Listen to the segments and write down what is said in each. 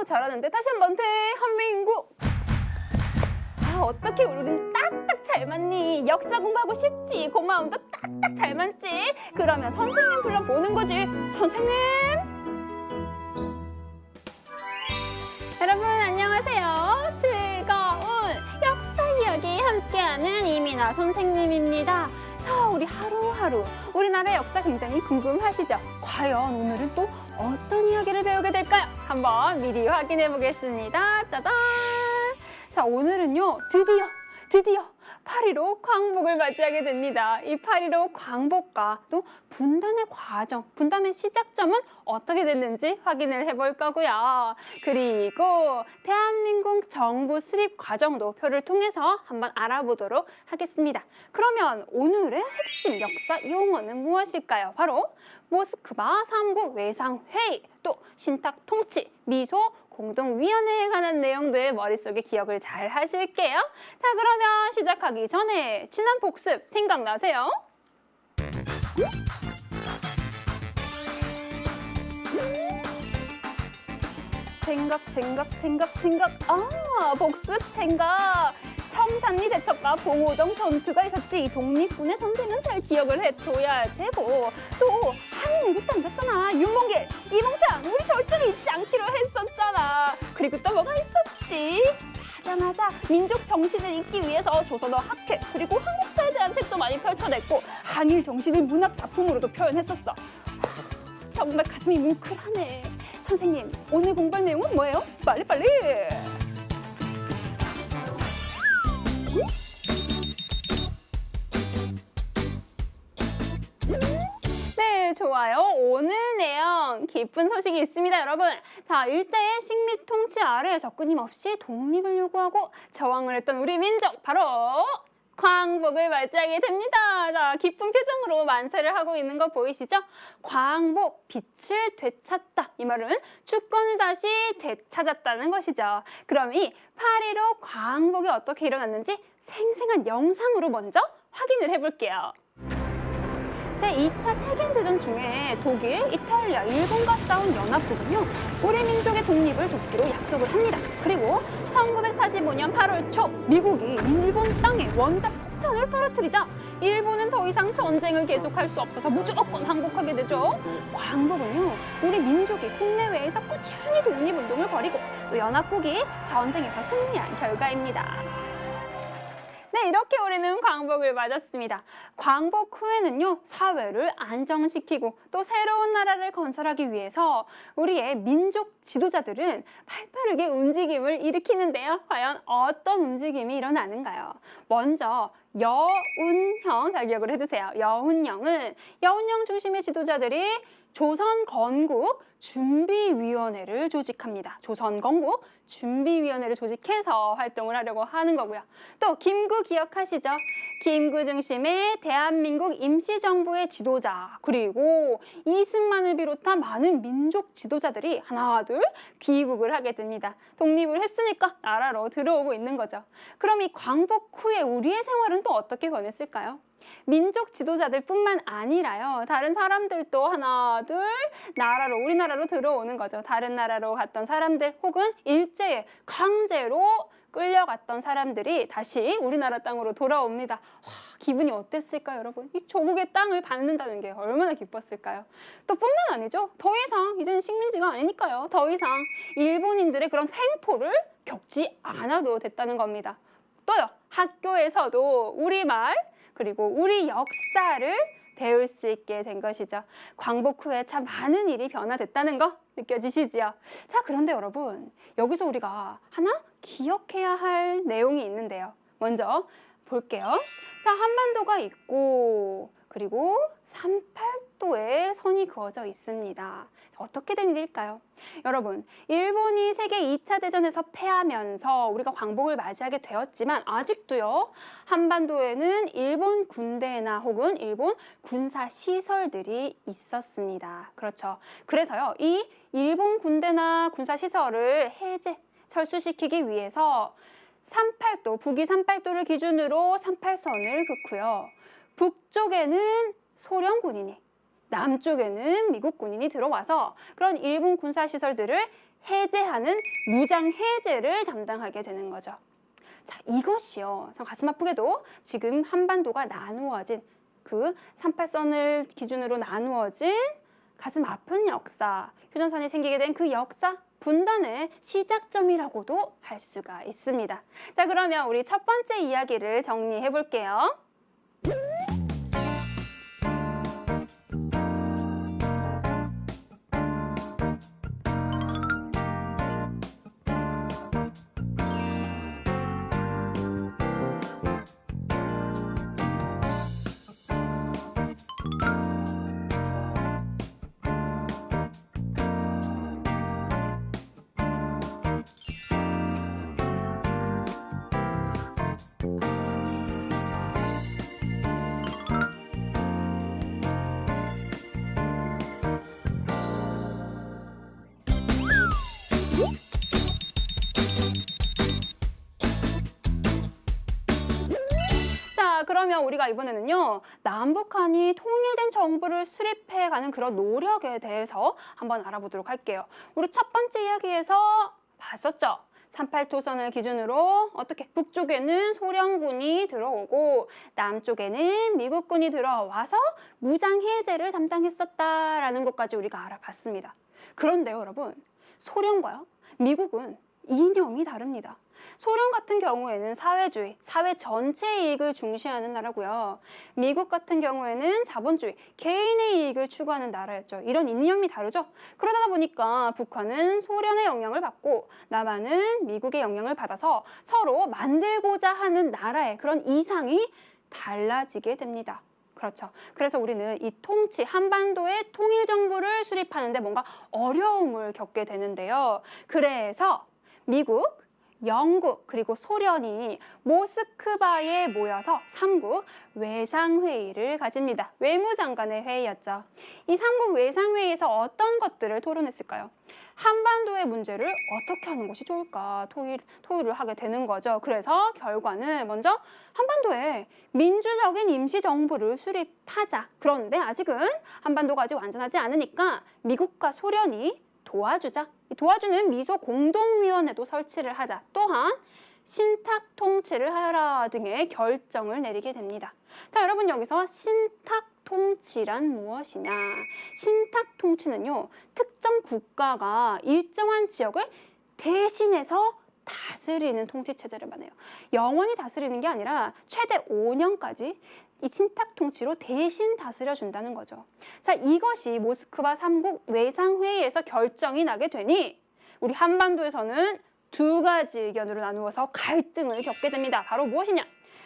잘하는데 다시 한번 대한민국. 아, 어떻게 우리는 딱딱 잘 맞니? 역사 공부하고 싶지. 고마움도 딱딱 잘 맞지. 그러면 선생님 불러보는 거지. 선생님. 여러분 안녕하세요. 즐거운 역사 이야기 함께하는 이민아 선생님입니다. 자, 우리 하루하루 우리나라 역사 굉장히 궁금하시죠? 과연 오늘은 또 어떤 이야기를 배우게 될까요? 한번 미리 확인해 보겠습니다. 짜잔! 자, 오늘은요 드디어 8.15 광복을 맞이하게 됩니다. 이 8.15 광복과 또 분단의 과정, 분단의 시작점은 어떻게 됐는지 확인을 해볼 거고요. 그리고 대한민국 정부 수립 과정도 표를 통해서 한번 알아보도록 하겠습니다. 그러면 오늘의 핵심 역사 용어는 무엇일까요? 바로 모스크바 3국 외상회의, 또 신탁 통치, 미소 공동위원회에 관한 내용들 머릿속에 기억을 잘 하실게요. 자, 그러면 시작하기 전에 지난 복습 생각나세요? 생각. 아, 복습 생각. 청산리 대첩과 봉오동 전투가 있었지. 이 독립군의 전쟁은 잘 기억을 해둬야 되고, 또 한일 내국도 있었잖아. 윤봉길, 이봉창, 우리 절대로 잊지 않기로 했었잖아. 그리고 또 뭐가 있었지? 맞아. 민족 정신을 잇기 위해서 조선어 학회, 그리고 한국사에 대한 책도 많이 펼쳐냈고, 한일 정신을 문학 작품으로도 표현했었어. 정말 가슴이 뭉클하네. 선생님, 오늘 공부할 내용은 뭐예요? 빨리! 네, 좋아요. 오늘 내용 기쁜 소식이 있습니다, 여러분. 자, 일제의 식민 통치 아래에서 끊임없이 독립을 요구하고 저항을 했던 우리 민족, 바로 광복을 맞이하게 됩니다. 자, 기쁜 표정으로 만세를 하고 있는 거 보이시죠? 광복, 빛을 되찾다. 이 말은 주권을 다시 되찾았다는 것이죠. 그럼 이 8.15 광복이 어떻게 일어났는지 생생한 영상으로 먼저 확인을 해볼게요. 제2차 세계대전 중에 독일, 이탈리아, 일본과 싸운 연합국은요, 우리 민족의 독립을 돕기로 약속을 합니다. 그리고 1945년 8월 초 미국이 일본 땅에 원자 폭탄을 떨어뜨리자 일본은 더 이상 전쟁을 계속할 수 없어서 무조건 항복하게 되죠. 광복은요, 우리 민족이 국내외에서 꾸준히 독립운동을 벌이고 또 연합국이 전쟁에서 승리한 결과입니다. 네, 이렇게 우리는 광복을 맞았습니다. 광복 후에는요, 사회를 안정시키고 또 새로운 나라를 건설하기 위해서 우리의 민족 지도자들은 팔빠르게 움직임을 일으키는데요. 과연 어떤 움직임이 일어나는가요? 먼저 여운형, 잘 기억을 해두세요. 여운형 중심의 지도자들이 조선건국 준비위원회를 조직합니다. 조선건국 준비위원회를 조직해서 활동을 하려고 하는 거고요. 또 김구 기억하시죠? 김구 중심의 대한민국 임시정부의 지도자, 그리고 이승만을 비롯한 많은 민족 지도자들이 하나 둘 귀국을 하게 됩니다. 독립을 했으니까 나라로 들어오고 있는 거죠. 그럼 이 광복 후에 우리의 생활은 또 어떻게 변했을까요? 민족 지도자들 뿐만 아니라요, 다른 사람들도 하나 둘 우리나라로 들어오는 거죠. 다른 나라로 갔던 사람들 혹은 일제에 강제로 끌려갔던 사람들이 다시 우리나라 땅으로 돌아옵니다. 와, 기분이 어땠을까요, 여러분? 이 조국의 땅을 받는다는 게 얼마나 기뻤을까요? 또 뿐만 아니죠. 더 이상 이제는 식민지가 아니니까요. 더 이상 일본인들의 그런 횡포를 겪지 않아도 됐다는 겁니다. 또요, 학교에서도 우리말 그리고 우리 역사를 배울 수 있게 된 것이죠. 광복 후에 참 많은 일이 변화됐다는 거 느껴지시지요? 자, 그런데 여러분, 여기서 우리가 하나 기억해야 할 내용이 있는데요. 먼저 볼게요. 자, 한반도가 있고 그리고 38도에 선이 그어져 있습니다. 어떻게 된 일일까요? 여러분, 일본이 세계 2차 대전에서 패하면서 우리가 광복을 맞이하게 되었지만 아직도요, 한반도에는 일본 군대나 혹은 일본 군사 시설들이 있었습니다. 그렇죠. 그래서요, 이 일본 군대나 군사 시설을 철수시키기 위해서 38도, 북위 38도를 기준으로 38선을 긋고요. 북쪽에는 소련군인이, 남쪽에는 미국 군인이 들어와서 그런 일본 군사시설들을 해제하는 무장 해제를 담당하게 되는 거죠. 자, 이것이요. 참 가슴 아프게도 지금 한반도가 나누어진 그 38선을 기준으로 나누어진 가슴 아픈 역사, 휴전선이 생기게 된 그 역사 분단의 시작점이라고도 할 수가 있습니다. 자, 그러면 우리 첫 번째 이야기를 정리해 볼게요. 자, 그러면 우리가 이번에는요, 남북한이 통일된 정부를 수립해가는 그런 노력에 대해서 한번 알아보도록 할게요. 우리 첫 번째 이야기에서 봤었죠? 38토선을 기준으로 어떻게 북쪽에는 소련군이 들어오고 남쪽에는 미국군이 들어와서 무장 해제를 담당했었다라는 것까지 우리가 알아봤습니다. 그런데요, 여러분, 소련과요, 미국은 이념이 다릅니다. 소련 같은 경우에는 사회주의, 사회 전체 이익을 중시하는 나라고요. 미국 같은 경우에는 자본주의, 개인의 이익을 추구하는 나라였죠. 이런 이념이 다르죠. 그러다 보니까 북한은 소련의 영향을 받고 남한은 미국의 영향을 받아서 서로 만들고자 하는 나라의 그런 이상이 달라지게 됩니다. 그렇죠. 그래서 우리는 이 통치, 한반도의 통일정부를 수립하는데 뭔가 어려움을 겪게 되는데요. 그래서 미국, 영국 그리고 소련이 모스크바에 모여서 3국 외상회의를 가집니다. 외무장관의 회의였죠. 이 3국 외상회의에서 어떤 것들을 토론했을까요? 한반도의 문제를 어떻게 하는 것이 좋을까 토의를 하게 되는 거죠. 그래서 결과는 먼저 한반도에 민주적인 임시정부를 수립하자. 그런데 아직은 한반도가 아직 완전하지 않으니까 미국과 소련이 도와주자. 도와주는 미소 공동위원회도 설치를 하자. 또한 신탁 통치를 하라 등의 결정을 내리게 됩니다. 자, 여러분 여기서 신탁 통치란 무엇이냐? 신탁 통치는요, 특정 국가가 일정한 지역을 대신해서 다스리는 통치 체제를 말해요. 영원히 다스리는 게 아니라 최대 5년까지 이 신탁 통치로 대신 다스려 준다는 거죠. 자, 이것이 모스크바 3국 외상회의에서 결정이 나게 되니 우리 한반도에서는 두 가지 의견으로 나누어서 갈등을 겪게 됩니다. 바로 무엇이냐?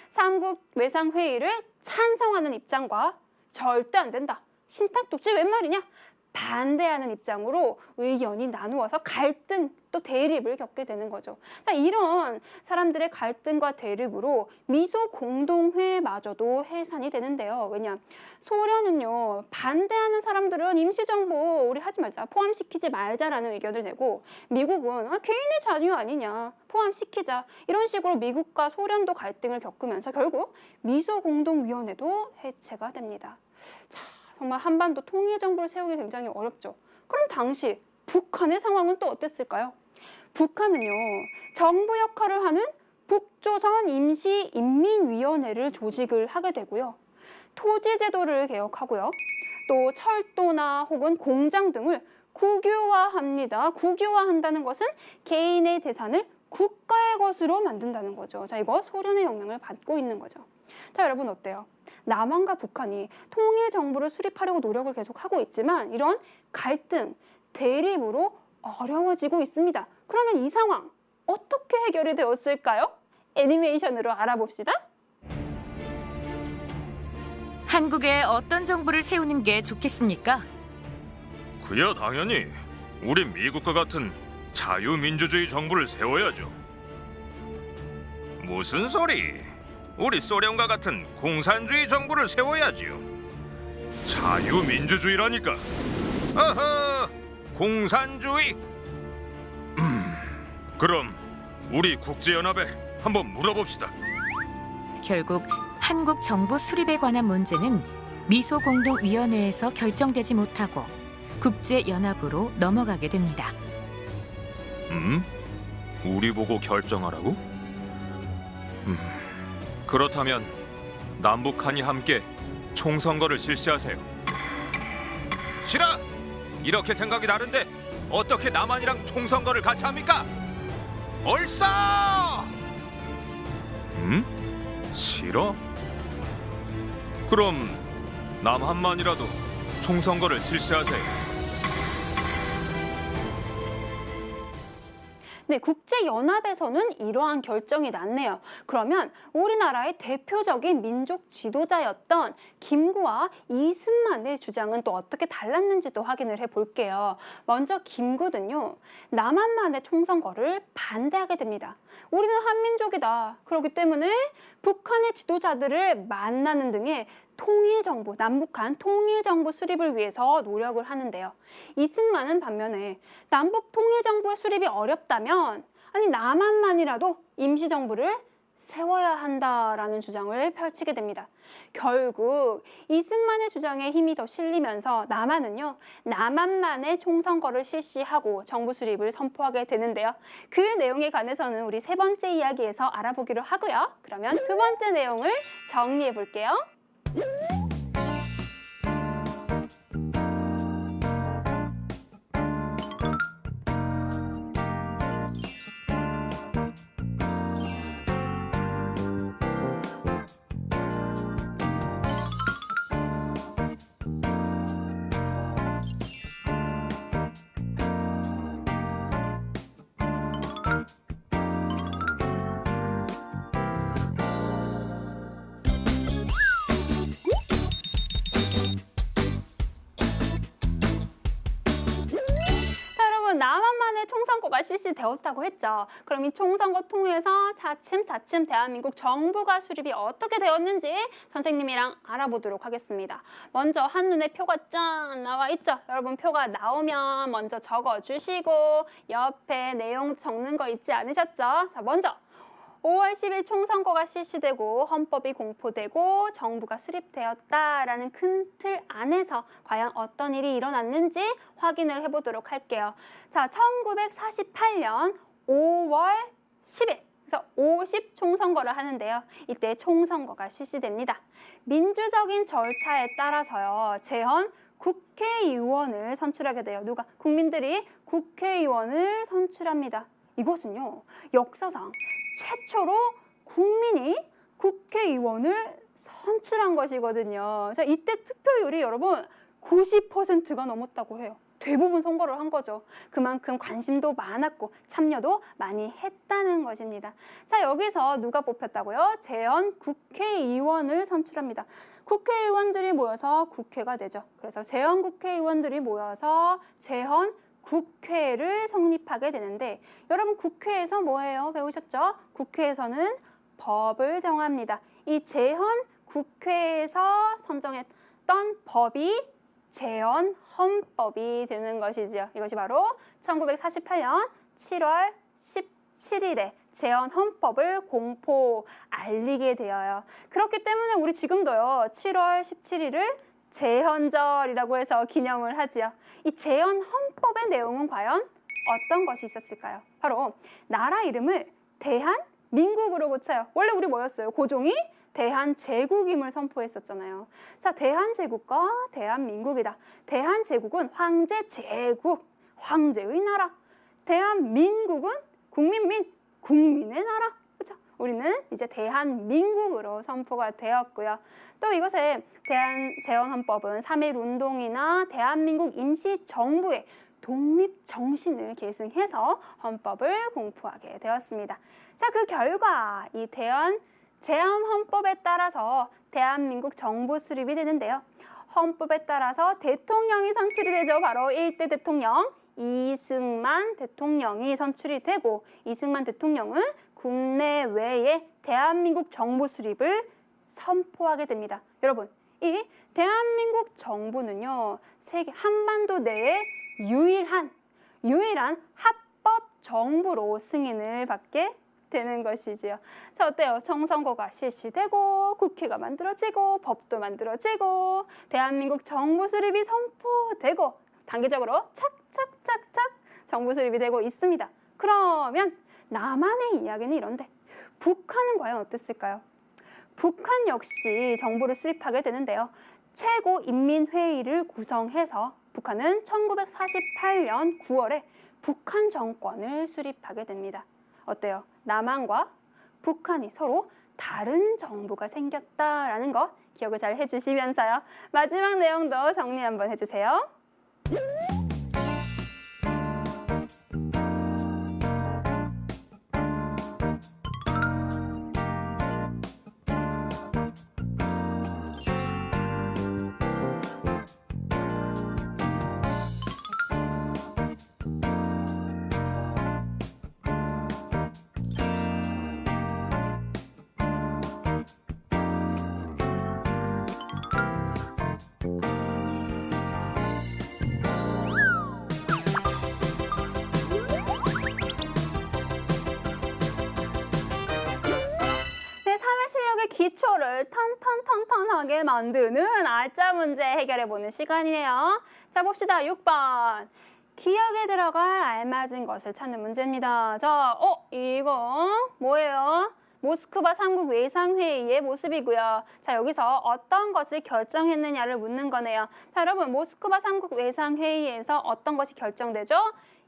3국 외상회의를 찬성하는 입장과 절대 안 된다. 신탁 통치 웬 말이냐? 반대하는 입장으로 의견이 나누어서 갈등 또 대립을 겪게 되는 거죠. 자, 이런 사람들의 갈등과 대립으로 미소 공동회마저도 해산이 되는데요. 왜냐? 소련은요, 반대하는 사람들은 임시정부 우리 하지 말자, 포함시키지 말자라는 의견을 내고, 미국은 개인의 자유 아니냐, 포함시키자, 이런 식으로 미국과 소련도 갈등을 겪으면서 결국 미소 공동위원회도 해체가 됩니다. 자, 정말 한반도 통일정부를 세우기 굉장히 어렵죠. 그럼 당시 북한의 상황은 또 어땠을까요? 북한은요, 정부 역할을 하는 북조선 임시인민위원회를 조직을 하게 되고요. 토지제도를 개혁하고요. 또 철도나 혹은 공장 등을 국유화합니다. 국유화한다는 것은 개인의 재산을 국가의 것으로 만든다는 거죠. 자, 이거 소련의 영향을 받고 있는 거죠. 자, 여러분 어때요? 남한과 북한이 통일 정부를 수립하려고 노력을 계속하고 있지만 이런 갈등, 대립으로 어려워지고 있습니다. 그러면 이 상황 어떻게 해결이 되었을까요? 애니메이션으로 알아봅시다. 한국에 어떤 정부를 세우는 게 좋겠습니까? 그야 당연히 우리 미국과 같은 자유민주주의 정부를 세워야죠. 무슨 소리? 우리 소련과 같은 공산주의 정부를 세워야지요. 자유민주주의라니까. 아하, 공산주의? 그럼 우리 국제연합에 한번 물어봅시다. 결국 한국 정부 수립에 관한 문제는 미소공동위원회에서 결정되지 못하고 국제연합으로 넘어가게 됩니다. 우리 보고 결정하라고? 그렇다면 남북한이 함께 총선거를 실시하세요. 싫어! 이렇게 생각이 다른데 어떻게 남한이랑 총선거를 같이 합니까? 얼싸! 싫어? 그럼 남한만이라도 총선거를 실시하세요. 네, 국제연합에서는 이러한 결정이 났네요. 그러면 우리나라의 대표적인 민족 지도자였던 김구와 이승만의 주장은 또 어떻게 달랐는지도 확인을 해볼게요. 먼저 김구는요, 남한만의 총선거를 반대하게 됩니다. 우리는 한민족이다. 그렇기 때문에 북한의 지도자들을 만나는 등의 통일정부, 남북한 통일정부 수립을 위해서 노력을 하는데요. 이승만은 반면에 남북 통일정부의 수립이 어렵다면 아니 남한만이라도 임시정부를 세워야 한다라는 주장을 펼치게 됩니다. 결국 이승만의 주장에 힘이 더 실리면서 남한은요, 남한만의 총선거를 실시하고 정부 수립을 선포하게 되는데요. 그 내용에 관해서는 우리 세 번째 이야기에서 알아보기로 하고요. 그러면 두 번째 내용을 정리해 볼게요. 남한만의 총선거가 실시되었다고 했죠. 그럼 이 총선거 통해서 차츰차츰 대한민국 정부가 수립이 어떻게 되었는지 선생님이랑 알아보도록 하겠습니다. 먼저 한눈에 표가 짠 나와 있죠. 여러분 표가 나오면 먼저 적어주시고 옆에 내용 적는 거 잊지 않으셨죠? 자, 먼저 5월 10일 총선거가 실시되고 헌법이 공포되고 정부가 수립되었다라는 큰 틀 안에서 과연 어떤 일이 일어났는지 확인을 해보도록 할게요. 자, 1948년 5월 10일 그래서 50 총선거를 하는데요. 이때 총선거가 실시됩니다. 민주적인 절차에 따라서요. 재헌 국회의원을 선출하게 돼요. 누가? 국민들이 국회의원을 선출합니다. 이것은요, 역사상 최초로 국민이 국회의원을 선출한 것이거든요. 그래서 이때 투표율이 여러분 90%가 넘었다고 해요. 대부분 선거를 한 거죠. 그만큼 관심도 많았고 참여도 많이 했다는 것입니다. 자, 여기서 누가 뽑혔다고요? 재헌 국회의원을 선출합니다. 국회의원들이 모여서 국회가 되죠. 그래서 재헌 국회의원들이 모여서 재헌 국회를 성립하게 되는데 여러분 국회에서 뭐예요? 배우셨죠? 국회에서는 법을 정합니다. 이 재헌 국회에서 선정했던 법이 재헌 헌법이 되는 것이죠. 이것이 바로 1948년 7월 17일에 재헌 헌법을 알리게 되어요. 그렇기 때문에 우리 지금도요. 7월 17일을 재헌절이라고 해서 기념을 하지요. 이 재헌 헌법의 내용은 과연 어떤 것이 있었을까요? 바로 나라 이름을 대한민국으로 고쳐요. 원래 우리 뭐였어요? 고종이 대한제국임을 선포했었잖아요. 자, 대한제국과 대한민국이다. 대한제국은 황제 제국, 황제의 나라. 대한민국은 국민의 나라. 그렇죠? 우리는 이제 대한민국으로 선포가 되었고요. 또 이것에 재헌헌법은 3.1운동이나 대한민국 임시정부의 독립정신을 계승해서 헌법을 공포하게 되었습니다. 자, 그 결과 이 재헌헌법에 따라서 대한민국 정부 수립이 되는데요. 헌법에 따라서 대통령이 선출이 되죠. 바로 1대 대통령 이승만 대통령이 선출이 되고 이승만 대통령은 국내외에 대한민국 정부 수립을 선포하게 됩니다. 여러분, 이 대한민국 정부는요, 세계 한반도 내에 유일한 합법 정부로 승인을 받게 되는 것이지요. 자, 어때요? 청선거가 실시되고 국회가 만들어지고 법도 만들어지고 대한민국 정부 수립이 선포되고 단계적으로 착착착착 정부 수립이 되고 있습니다. 그러면 남한의 이야기는 이런데 북한은 과연 어땠을까요? 북한 역시 정부를 수립하게 되는데요. 최고인민회의를 구성해서 북한은 1948년 9월에 북한 정권을 수립하게 됩니다. 어때요? 남한과 북한이 서로 다른 정부가 생겼다라는 거 기억을 잘 해주시면서요. 마지막 내용도 정리 한번 해주세요. 실력의 기초를 턴턴턴턴하게 만드는 알짜 문제 해결해보는 시간이에요. 자, 봅시다. 6번. 기억에 들어갈 알맞은 것을 찾는 문제입니다. 자, 이거 뭐예요? 모스크바 3국 외상회의의 모습이고요. 자, 여기서 어떤 것을 결정했느냐를 묻는 거네요. 자, 여러분, 모스크바 3국 외상회의에서 어떤 것이 결정되죠?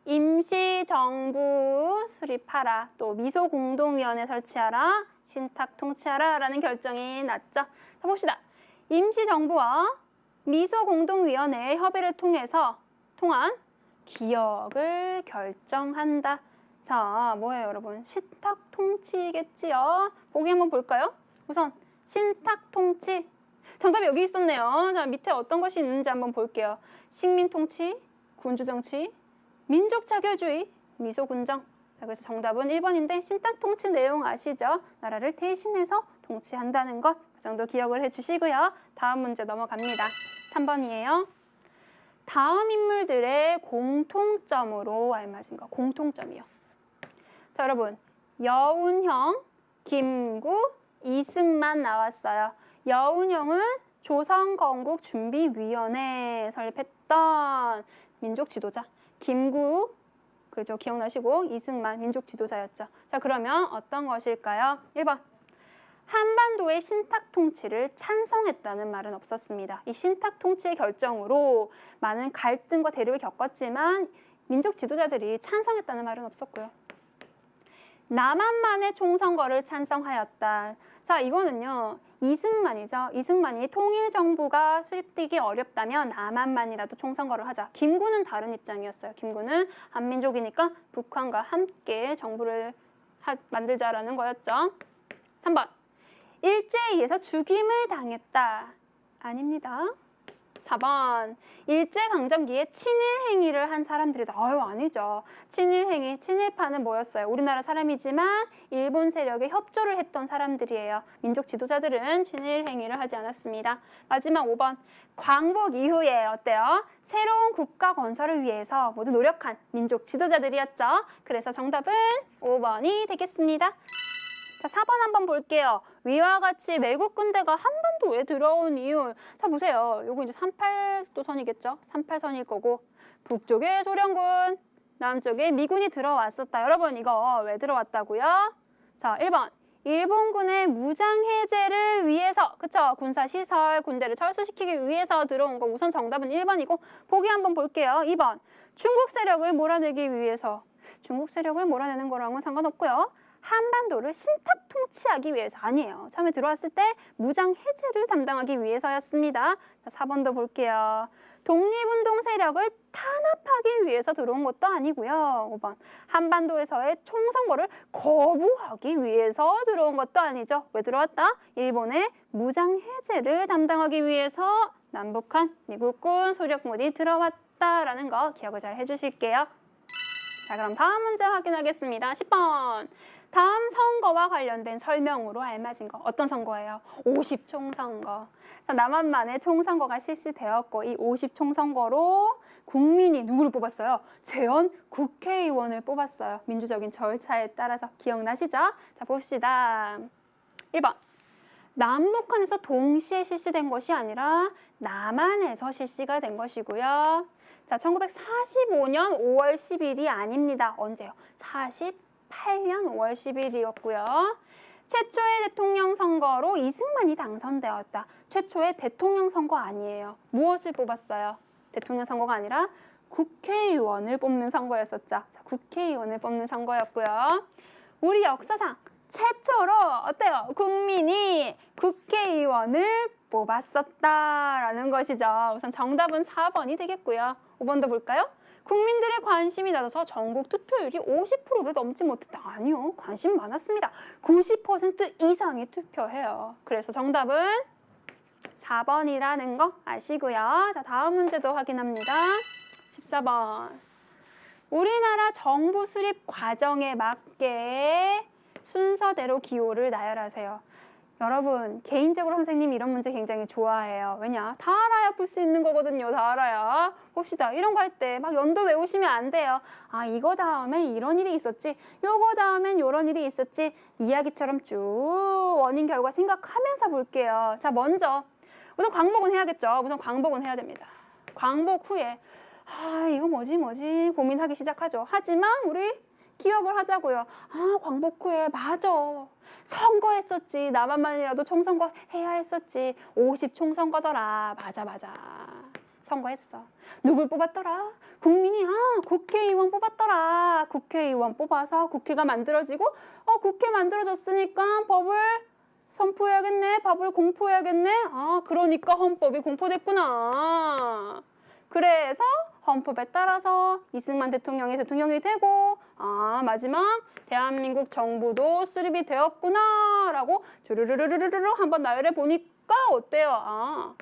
임시정부 수립하라, 또 미소공동위원회 설치하라, 신탁 통치하라 라는 결정이 났죠. 자, 봅시다. 임시정부와 미소공동위원회의 협의를 통한 기억을 결정한다. 자, 뭐예요, 여러분? 신탁 통치겠지요. 보기 한번 볼까요? 우선 신탁 통치. 정답이 여기 있었네요. 자, 밑에 어떤 것이 있는지 한번 볼게요. 식민 통치, 군주 정치, 민족 차별주의, 미소군정. 자, 그래서 정답은 1번인데 신탁 통치 내용 아시죠? 나라를 대신해서 통치한다는 것. 그 정도 기억을 해주시고요. 다음 문제 넘어갑니다. 3번이에요. 다음 인물들의 공통점으로 알맞은 거. 공통점이요. 자, 여러분. 여운형, 김구, 이승만 나왔어요. 여운형은 조선건국준비위원회 설립했던 민족 지도자. 김구, 그렇죠. 기억나시고 이승만 민족 지도자였죠. 자, 그러면 어떤 것일까요? 1번. 한반도의 신탁 통치를 찬성했다는 말은 없었습니다. 이 신탁 통치의 결정으로 많은 갈등과 대립을 겪었지만 민족 지도자들이 찬성했다는 말은 없었고요. 남한만의 총선거를 찬성하였다. 자, 이거는요. 이승만이죠. 이승만이 통일정부가 수립되기 어렵다면 남한만이라도 총선거를 하자. 김구는 다른 입장이었어요. 김구는 한민족이니까 북한과 함께 정부를 만들자라는 거였죠. 3번. 일제에 의해서 죽임을 당했다. 아닙니다. 4번. 일제강점기에 친일행위를 한 사람들이다. 아니죠. 친일행위, 친일파는 뭐였어요? 우리나라 사람이지만 일본 세력에 협조를 했던 사람들이에요. 민족 지도자들은 친일행위를 하지 않았습니다. 마지막 5번. 광복 이후에 어때요? 새로운 국가 건설을 위해서 모두 노력한 민족 지도자들이었죠. 그래서 정답은 5번이 되겠습니다. 자, 4번 한번 볼게요. 위와 같이 외국 군대가 한반도에 들어온 이유. 자, 보세요. 요거 이제 38도선이겠죠? 38선일 거고. 북쪽에 소련군, 남쪽에 미군이 들어왔었다. 여러분, 이거 왜 들어왔다고요? 자, 1번. 일본군의 무장 해제를 위해서, 그쵸? 군사시설, 군대를 철수시키기 위해서 들어온 거. 우선 정답은 1번이고, 보기 한번 볼게요. 2번. 중국 세력을 몰아내기 위해서. 중국 세력을 몰아내는 거랑은 상관없고요. 한반도를 신탁 통치하기 위해서 아니에요. 처음에 들어왔을 때 무장 해제를 담당하기 위해서였습니다. 자, 4번도 볼게요. 독립운동 세력을 탄압하기 위해서 들어온 것도 아니고요. 5번. 한반도에서의 총선거를 거부하기 위해서 들어온 것도 아니죠. 왜 들어왔다? 일본의 무장 해제를 담당하기 위해서 남북한 미국군 소력물이 들어왔다라는 거 기억을 잘 해주실게요. 자, 그럼 다음 문제 확인하겠습니다. 10번. 다음 선거와 관련된 설명으로 알맞은 거. 어떤 선거예요? 50총선거. 자, 남한만에 총선거가 실시되었고 이 50총선거로 국민이 누구를 뽑았어요? 재헌 국회의원을 뽑았어요. 민주적인 절차에 따라서. 기억나시죠? 자, 봅시다. 1번. 남북한에서 동시에 실시된 것이 아니라 남한에서 실시가 된 것이고요. 자, 1945년 5월 10일이 아닙니다. 언제요? 48년 5월 10일이었고요. 최초의 대통령 선거로 이승만이 당선되었다. 최초의 대통령 선거 아니에요. 무엇을 뽑았어요? 대통령 선거가 아니라 국회의원을 뽑는 선거였었죠. 자, 국회의원을 뽑는 선거였고요. 우리 역사상 최초로 어때요? 국민이 국회의원을 뽑았었다라는 것이죠. 우선 정답은 4번이 되겠고요. 5번도 볼까요? 국민들의 관심이 낮아서 전국 투표율이 50%를 넘지 못했다. 아니요. 관심 많았습니다. 90% 이상이 투표해요. 그래서 정답은 4번이라는 거 아시고요. 자, 다음 문제도 확인합니다. 14번. 우리나라 정부 수립 과정에 맞게 순서대로 기호를 나열하세요. 여러분, 개인적으로 선생님이 이런 문제 굉장히 좋아해요. 왜냐? 다 알아야 풀 수 있는 거거든요. 다 알아야. 봅시다. 이런 거 할 때 막 연도 외우시면 안 돼요. 아, 이거 다음에 이런 일이 있었지. 요거 다음엔 요런 일이 있었지. 이야기처럼 쭉 원인 결과 생각하면서 볼게요. 자, 먼저 우선 광복은 해야겠죠. 우선 광복은 해야 됩니다. 광복 후에 아, 이거 뭐지 고민하기 시작하죠. 하지만 우리 기억을 하자고요. 아, 광복 후에 맞아. 선거했었지. 남한만이라도 총선거 해야 했었지. 50총선거더라. 맞아. 선거했어. 누굴 뽑았더라? 국민이 국회의원 뽑았더라. 국회의원 뽑아서 국회가 만들어지고 국회 만들어졌으니까 법을 선포해야겠네. 법을 공포해야겠네. 아, 그러니까 헌법이 공포됐구나. 그래서 헌법에 따라서 이승만 대통령이 대통령이 되고 마지막 대한민국 정부도 수립이 되었구나 라고 주르르르르르 한번 나열해 보니까 어때요?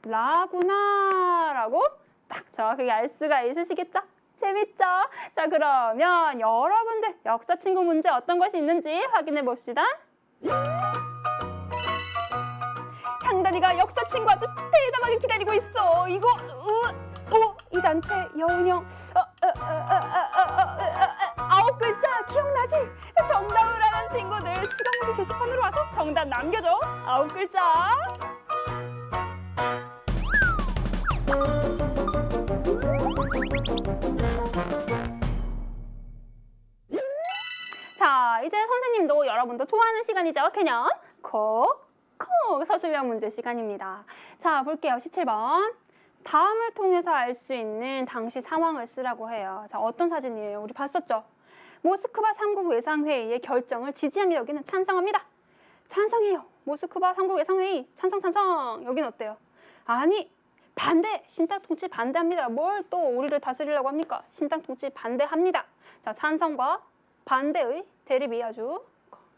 라구나 라고 딱 정확하게 알 수가 있으시겠죠? 재밌죠? 자, 그러면 여러분들 역사 친구 문제 어떤 것이 있는지 확인해 봅시다. 향단이가 역사 친구 아주 대담하게 기다리고 있어. 이거 이 단체 여운형 9글자 기억나지? 정답을 아는 친구들 시간무기 게시판으로 와서 정답 남겨줘. 9글자. 자, 이제 선생님도 여러분도 좋아하는 시간이죠. 개념 콕 서술형 문제 시간입니다. 자, 볼게요. 17번. 다음을 통해서 알 수 있는 당시 상황을 쓰라고 해요. 자, 어떤 사진이에요? 우리 봤었죠? 모스크바 3국 외상회의의 결정을 지지합니다. 여기는 찬성합니다. 찬성해요. 모스크바 3국 외상회의 찬성. 여기는 어때요? 아니, 반대. 신탁 통치 반대합니다. 뭘 또 우리를 다스리려고 합니까? 신탁 통치 반대합니다. 자, 찬성과 반대의 대립이 아주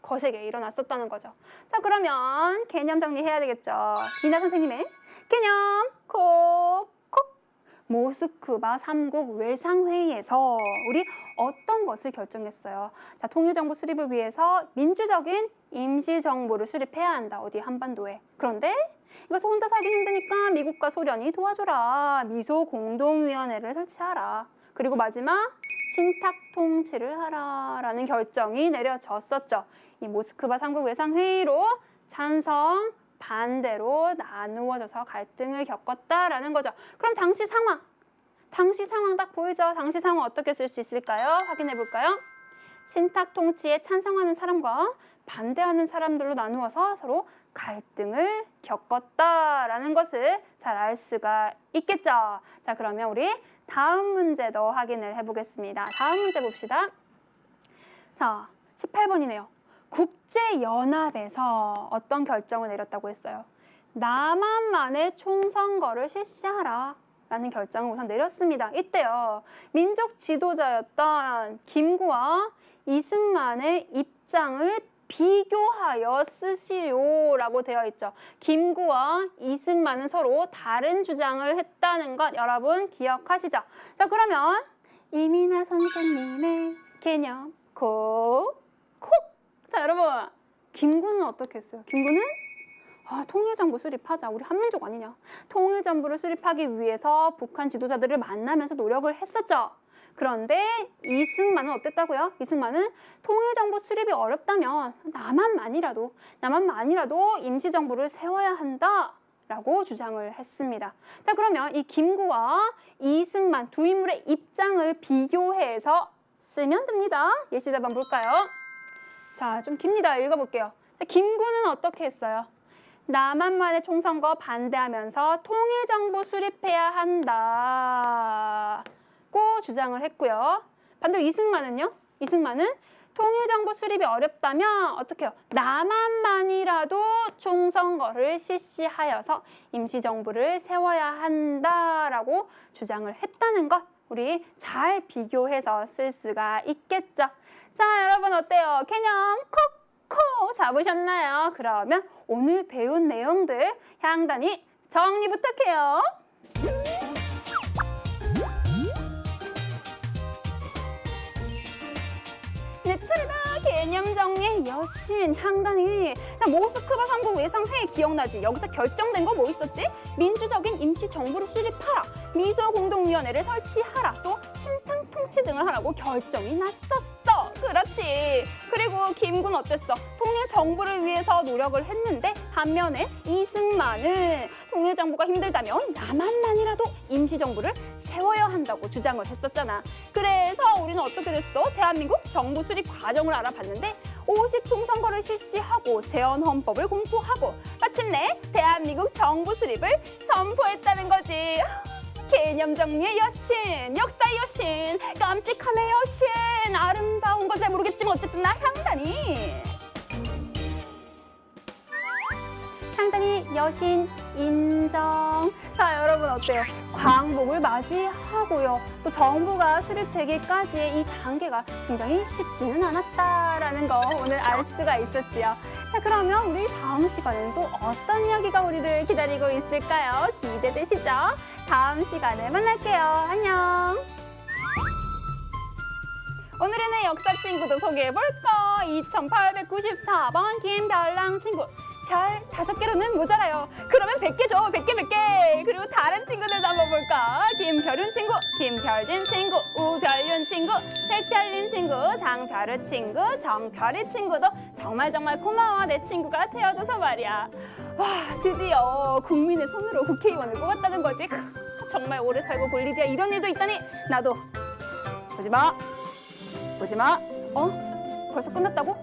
거세게 일어났었다는 거죠. 자, 그러면 개념 정리해야 되겠죠. 이나 선생님의 개념 콕 모스크바 3국 외상회의에서 우리 어떤 것을 결정했어요? 자, 통일정부 수립을 위해서 민주적인 임시정부를 수립해야 한다. 어디? 한반도에. 그런데 이것을 혼자 살기 힘드니까 미국과 소련이 도와줘라. 미소 공동위원회를 설치하라. 그리고 마지막 신탁 통치를 하라라는 결정이 내려졌었죠. 이 모스크바 3국 외상회의로 찬성, 반대로 나누어져서 갈등을 겪었다라는 거죠. 그럼 당시 상황 딱 보이죠? 당시 상황 어떻게 쓸 수 있을까요? 확인해 볼까요? 신탁 통치에 찬성하는 사람과 반대하는 사람들로 나누어서 서로 갈등을 겪었다라는 것을 잘 알 수가 있겠죠. 자, 그러면 우리 다음 문제도 확인을 해보겠습니다. 다음 문제 봅시다. 자, 18번이네요. 국제연합에서 어떤 결정을 내렸다고 했어요? 남한만의 총선거를 실시하라 라는 결정을 우선 내렸습니다. 이때요, 민족 지도자였던 김구와 이승만의 입장을 비교하여 쓰시오라고 되어 있죠. 김구와 이승만은 서로 다른 주장을 했다는 것 여러분 기억하시죠? 자, 그러면 이민아 선생님의 개념 콕. 자, 여러분 김구는 어떻게 했어요? 김구는 통일정부 수립하자. 우리 한민족 아니냐. 통일정부를 수립하기 위해서 북한 지도자들을 만나면서 노력을 했었죠. 그런데 이승만은 어땠다고요? 이승만은 통일정부 수립이 어렵다면 남한만이라도 임시정부를 세워야 한다라고 주장을 했습니다. 자, 그러면 이 김구와 이승만 두 인물의 입장을 비교해서 쓰면 됩니다. 예시답 한번 볼까요? 자, 좀 깁니다. 읽어볼게요. 김구는 어떻게 했어요? 남한만의 총선거 반대하면서 통일정부 수립해야 한다고 주장을 했고요. 반대로 이승만은요? 이승만은 통일정부 수립이 어렵다면 어떻게 해요? 남한만이라도 총선거를 실시하여서 임시정부를 세워야 한다라고 주장을 했다는 것 우리 잘 비교해서 쓸 수가 있겠죠. 자, 여러분 어때요? 개념 콕콕 잡으셨나요? 그러면 오늘 배운 내용들 향단이 정리 부탁해요. 내 차례다. 개념 정리의 여신 향단이. 자, 모스크바 삼국 예상회의 기억나지? 여기서 결정된 거 뭐 있었지? 민주적인 임시정부를 수립하라, 미소공동위원회를 설치하라, 또 신탕 통치 등을 하라고 결정이 났었어. 그렇지. 그리고 김구는 어땠어? 통일정부를 위해서 노력을 했는데 반면에 이승만은 통일정부가 힘들다면 남한만이라도 임시정부를 세워야 한다고 주장을 했었잖아. 그래서 우리는 어떻게 됐어? 대한민국 정부 수립 과정을 알아봤는데 50총선거를 실시하고 재헌헌법을 공포하고 마침내 대한민국 정부 수립을 선포했다는 거지. 개념 정리의 여신, 역사의 여신, 깜찍함의 여신, 아름다운 건 잘 모르겠지만 어쨌든 나 향단이 여신 인정. 자, 여러분 어때요? 광복을 맞이하고요. 또 정부가 수립되기까지의 이 단계가 굉장히 쉽지는 않았다라는 거 오늘 알 수가 있었지요. 자, 그러면 우리 다음 시간에는 또 어떤 이야기가 우리를 기다리고 있을까요? 기대되시죠? 다음 시간에 만날게요. 안녕. 오늘의 내 역사 친구도 소개해볼까? 2894번 김별랑 친구. 별 5개로는 모자라요. 그러면 100개 줘. 100개. 그리고 다른 친구들도 한번 볼까? 김별윤 친구, 김별진 친구, 우별윤 친구, 백별린 친구, 장별우 친구, 정별이 친구도 정말 고마워. 내 친구가 되어줘서 말이야. 와, 드디어 국민의 손으로 국회의원을 뽑았다는 거지. 정말 오래 살고 볼 일이야. 이런 일도 있다니. 나도 보지 마. 벌써 끝났다고?